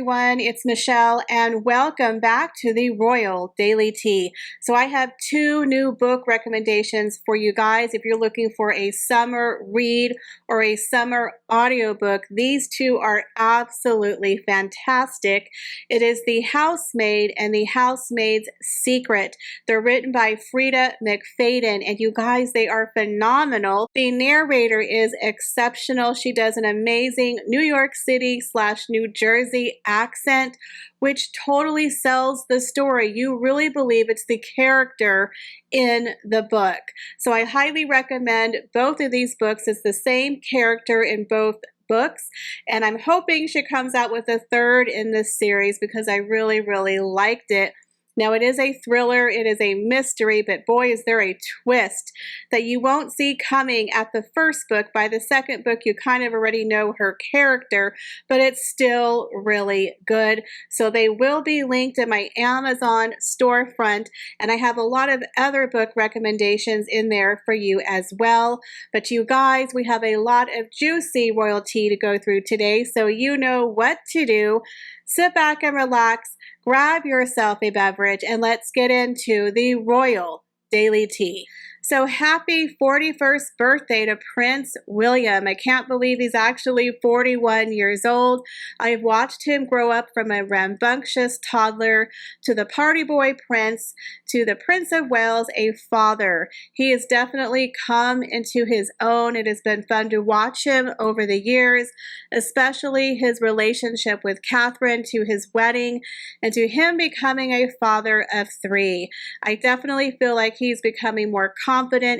everyone, it's Michelle and welcome back to the Royal Daily Tea. So I have two new book recommendations for you guys. If you're looking for a summer read or a summer audiobook, these two are absolutely fantastic. It is The Housemaid and The Housemaid's Secret. They're written by Frida McFadden, and you guys, they are phenomenal. The narrator is exceptional. She does an amazing New York City / New Jersey accent, which totally sells the story. You really believe it's the character in the book. So I highly recommend both of these books. It's the same character in both books, and I'm hoping she comes out with a third in this series because I really liked it. Now, it is a thriller, it is a mystery, but boy, is there a twist that you won't see coming at the first book. By the second book, you kind of already know her character, but it's still really good. So they will be linked in my Amazon storefront, and I have a lot of other book recommendations in there for you as well. But you guys, we have a lot of juicy royal tea to go through today, so you know what to do. Sit back and relax, grab yourself a beverage, and let's get into the Royal Daily Tea. So happy 41st birthday to Prince William. I can't believe he's actually 41 years old. I've watched him grow up from a rambunctious toddler to the party boy prince to the Prince of Wales, a father. He has definitely come into his own. It has been fun to watch him over the years, especially his relationship with Catherine, to his wedding, and to him becoming a father of 3. I definitely feel like he's becoming more confident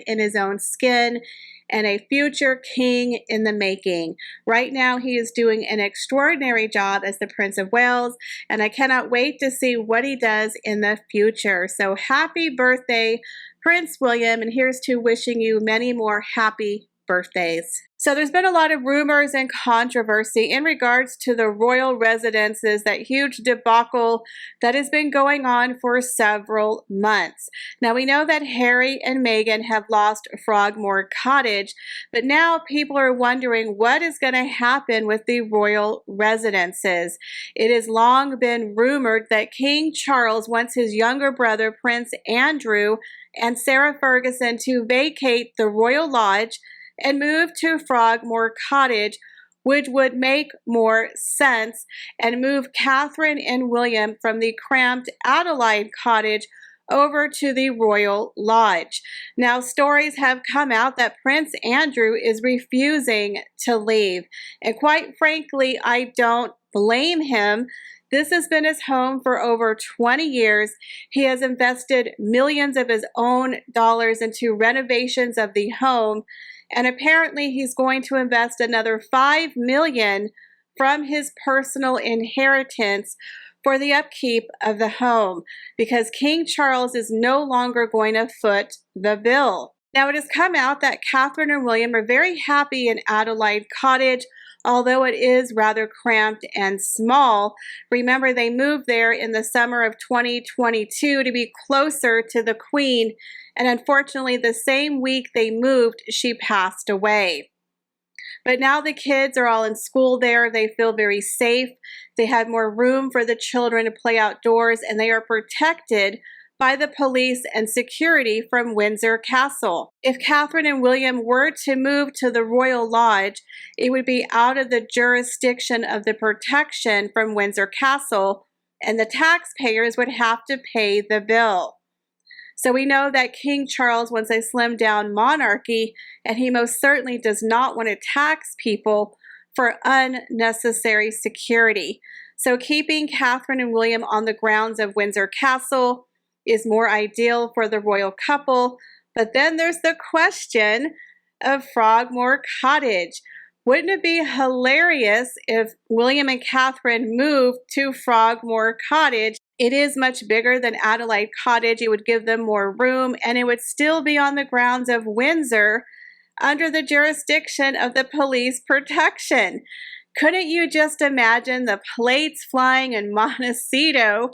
in his own skin and a future king in the making. Right now, he is doing an extraordinary job as the Prince of Wales, and I cannot wait to see what he does in the future. So happy birthday, Prince William, and here's to wishing you many more happy birthdays. So there's been a lot of rumors and controversy in regards to the royal residences, that huge debacle that has been going on for several months. Now we know that Harry and Meghan have lost Frogmore Cottage, but now people are wondering what is going to happen with the royal residences. It has long been rumored that King Charles wants his younger brother, Prince Andrew, and Sarah Ferguson to vacate the Royal Lodge and move to Frogmore Cottage, which would make more sense, and move Catherine and William from the cramped Adelaide Cottage over to the Royal Lodge. Now, stories have come out that Prince Andrew is refusing to leave, and quite frankly, I don't blame him. This has been his home for over 20 years. He has invested millions of his own dollars into renovations of the home, and apparently he's going to invest another $5 million from his personal inheritance for the upkeep of the home, because King Charles is no longer going to foot the bill. Now, it has come out that Catherine and William are very happy in Adelaide Cottage, although it is rather cramped and small. Remember, they moved there in the summer of 2022 to be closer to the Queen, and unfortunately, the same week they moved, she passed away. But now the kids are all in school there. They feel very safe. They have more room for the children to play outdoors, and they are protected by the police and security from Windsor Castle. If Catherine and William were to move to the Royal Lodge, it would be out of the jurisdiction of the protection from Windsor Castle, and the taxpayers would have to pay the bill. So we know that King Charles wants a slimmed down monarchy, and he most certainly does not want to tax people for unnecessary security. So keeping Catherine and William on the grounds of Windsor Castle is more ideal for the royal couple. But then there's the question of Frogmore Cottage. Wouldn't it be hilarious if William and Catherine moved to Frogmore Cottage? It is much bigger than Adelaide Cottage. It would give them more room, and it would still be on the grounds of Windsor under the jurisdiction of the police protection. Couldn't you just imagine the plates flying in Montecito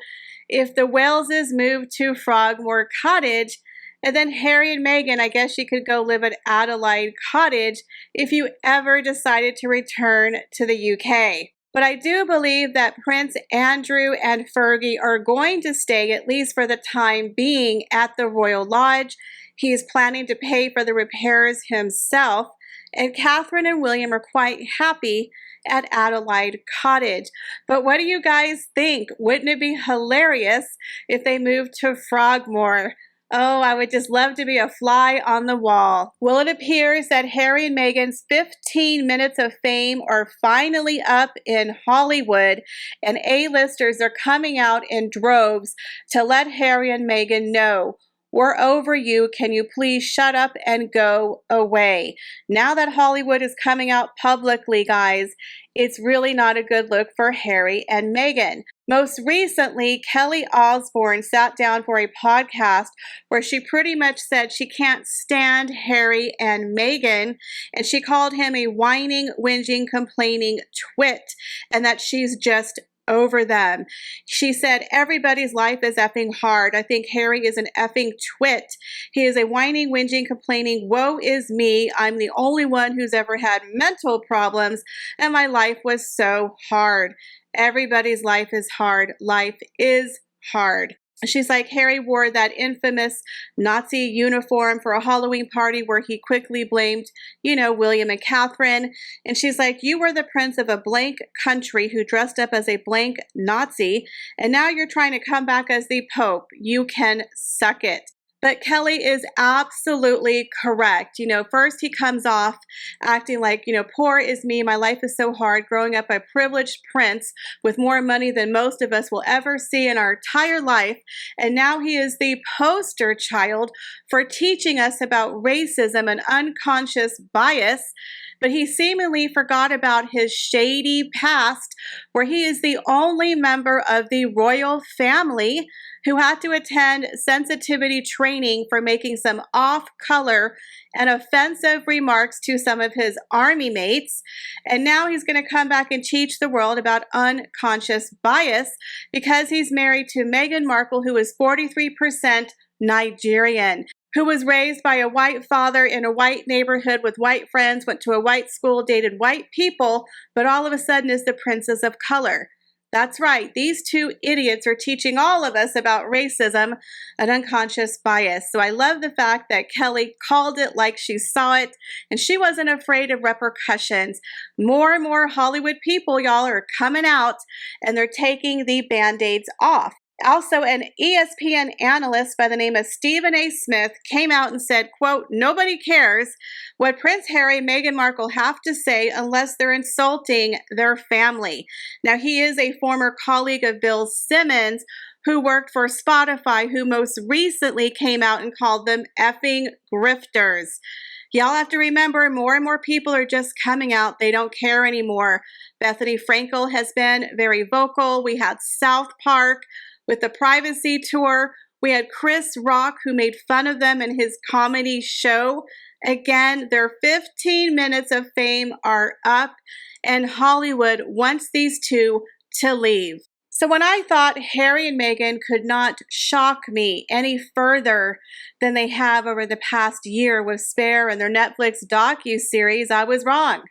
if the Waleses moved to Frogmore Cottage? And then Harry and Meghan, I guess you could go live at Adelaide Cottage if you ever decided to return to the UK. But I do believe that Prince Andrew and Fergie are going to stay, at least for the time being, at the Royal Lodge. He is planning to pay for the repairs himself. And Catherine and William are quite happy at Adelaide Cottage. But what do you guys think? Wouldn't it be hilarious if they moved to Frogmore? Oh, I would just love to be a fly on the wall. Well, it appears that Harry and Meghan's 15 minutes of fame are finally up in Hollywood, and A-listers are coming out in droves to let Harry and Meghan know, we're over you. Can you please shut up and go away? Now that Hollywood is coming out publicly, guys, it's really not a good look for Harry and Meghan. Most recently, Kelly Osbourne sat down for a podcast where she pretty much said she can't stand Harry and Meghan, and she called him a whining, whinging, complaining twit, and that she's just over them. She said everybody's life is effing hard. I think Harry is an effing twit. He is a whining, whinging, complaining, woe is me. I'm the only one who's ever had mental problems, and my life was so hard. Everybody's life is hard. Life is hard. She's like, Harry wore that infamous Nazi uniform for a Halloween party where he quickly blamed, William and Catherine. And she's like, you were the prince of a blank country who dressed up as a blank Nazi, and now you're trying to come back as the Pope. You can suck it. But Kelly is absolutely correct. First he comes off acting like, poor is me. My life is so hard growing up a privileged prince with more money than most of us will ever see in our entire life. And now he is the poster child for teaching us about racism and unconscious bias. But he seemingly forgot about his shady past, where he is the only member of the royal family who had to attend sensitivity training for making some off-color and offensive remarks to some of his army mates. And now he's going to come back and teach the world about unconscious bias because he's married to Meghan Markle, who is 43% Nigerian, who was raised by a white father in a white neighborhood with white friends, went to a white school, dated white people, but all of a sudden is the princess of color. That's right. These two idiots are teaching all of us about racism and unconscious bias. So I love the fact that Kelly called it like she saw it, and she wasn't afraid of repercussions. More and more Hollywood people, y'all, are coming out, and they're taking the Band-Aids off. Also, an ESPN analyst by the name of Stephen A. Smith came out and said, quote, nobody cares what Prince Harry and Meghan Markle have to say unless they're insulting their family. Now, he is a former colleague of Bill Simmons who worked for Spotify, who most recently came out and called them effing grifters. Y'all have to remember, more and more people are just coming out. They don't care anymore. Bethany Frankel has been very vocal. We had South Park with the Privacy Tour. We had Chris Rock, who made fun of them in his comedy show. Again, their 15 minutes of fame are up, and Hollywood wants these two to leave. So when I thought Harry and Meghan could not shock me any further than they have over the past year with Spare and their Netflix docuseries, I was wrong.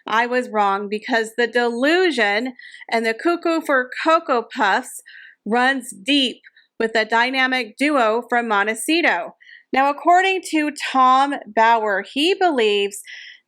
I was wrong because the delusion and the cuckoo for Cocoa Puffs runs deep with the dynamic duo from Montecito. Now, according to Tom Bauer, he believes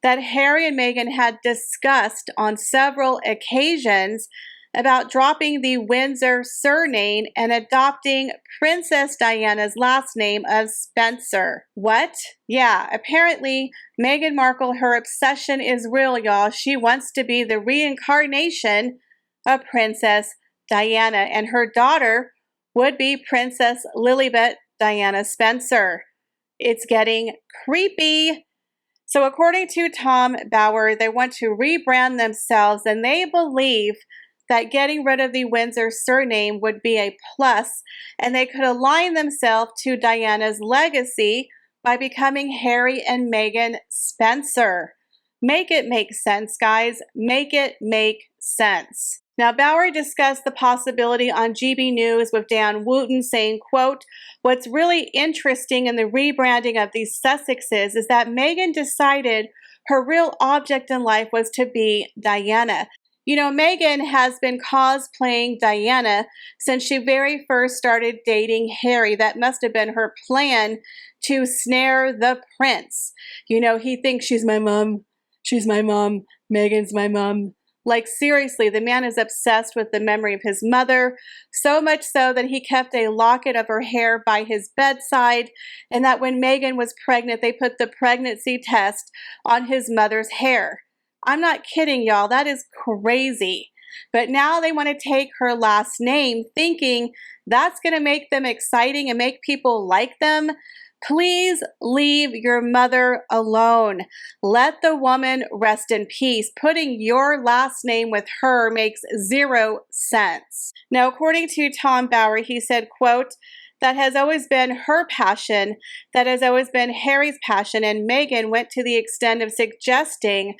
that Harry and Meghan had discussed on several occasions about dropping the Windsor surname and adopting Princess Diana's last name of Spencer. What? Yeah, apparently Meghan Markle, her obsession is real, y'all. She wants to be the reincarnation of Princess Diana, and her daughter would be Princess Lilibet Diana Spencer. It's getting creepy. So according to Tom Bauer, they want to rebrand themselves, and they believe that getting rid of the Windsor surname would be a plus, and they could align themselves to Diana's legacy by becoming Harry and Meghan Spencer. Make it make sense, guys. Make it make sense. Now, Bauer discussed the possibility on GB News with Dan Wooten saying, quote, what's really interesting in the rebranding of these Sussexes is that Meghan decided her real object in life was to be Diana. You know, Meghan has been cosplaying Diana since she very first started dating Harry. That must have been her plan to snare the prince. You know, he thinks she's my mom. She's my mom. Meghan's my mom. Like, seriously, the man is obsessed with the memory of his mother, so much so that he kept a locket of her hair by his bedside, and that when Meghan was pregnant, they put the pregnancy test on his mother's hair. I'm not kidding, y'all. That is crazy. But now they want to take her last name, thinking that's going to make them exciting and make people like them. Please leave your mother alone. Let the woman rest in peace. Putting your last name with her makes zero sense. Now, according to Tom Bower, he said, quote, "That has always been her passion. That has always been Harry's passion." And Meghan went to the extent of suggesting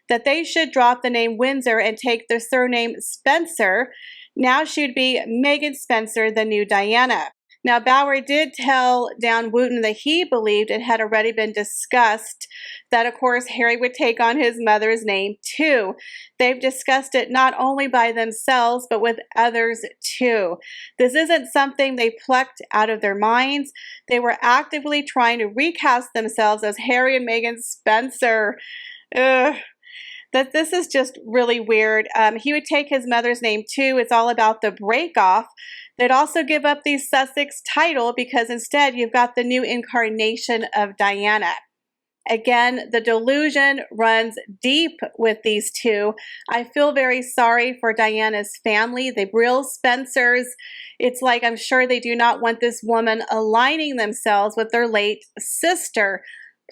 that they should drop the name Windsor and take the surname Spencer. Now she'd be Meghan Spencer, the new Diana. Now, Bower did tell Dan Wooten that he believed it had already been discussed that, of course, Harry would take on his mother's name too. They've discussed it not only by themselves, but with others too. This isn't something they plucked out of their minds. They were actively trying to recast themselves as Harry and Meghan Spencer. Ugh. That this is just really weird. He would take his mother's name too. It's all about the break-off. They'd also give up the Sussex title because instead you've got the new incarnation of Diana. Again, the delusion runs deep with these two. I feel very sorry for Diana's family, the real Spencers. It's like I'm sure they do not want this woman aligning themselves with their late sister.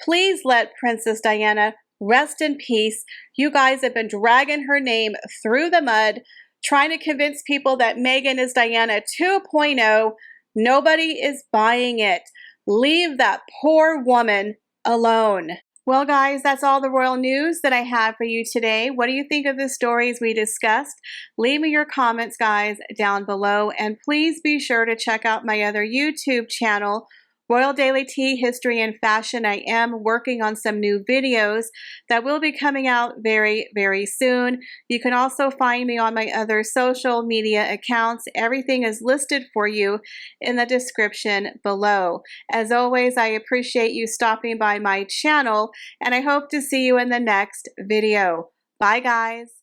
Please let Princess Diana rest in peace. You guys have been dragging her name through the mud, trying to convince people that Meghan is Diana 2.0. Nobody is buying it. Leave that poor woman alone. Well, guys, that's all the royal news that I have for you today. What do you think of the stories we discussed? Leave me your comments, guys, down below. And please be sure to check out my other YouTube channel, Royal Daily Tea, History and Fashion. I am working on some new videos that will be coming out very, very soon. You can also find me on my other social media accounts. Everything is listed for you in the description below. As always, I appreciate you stopping by my channel, and I hope to see you in the next video. Bye, guys.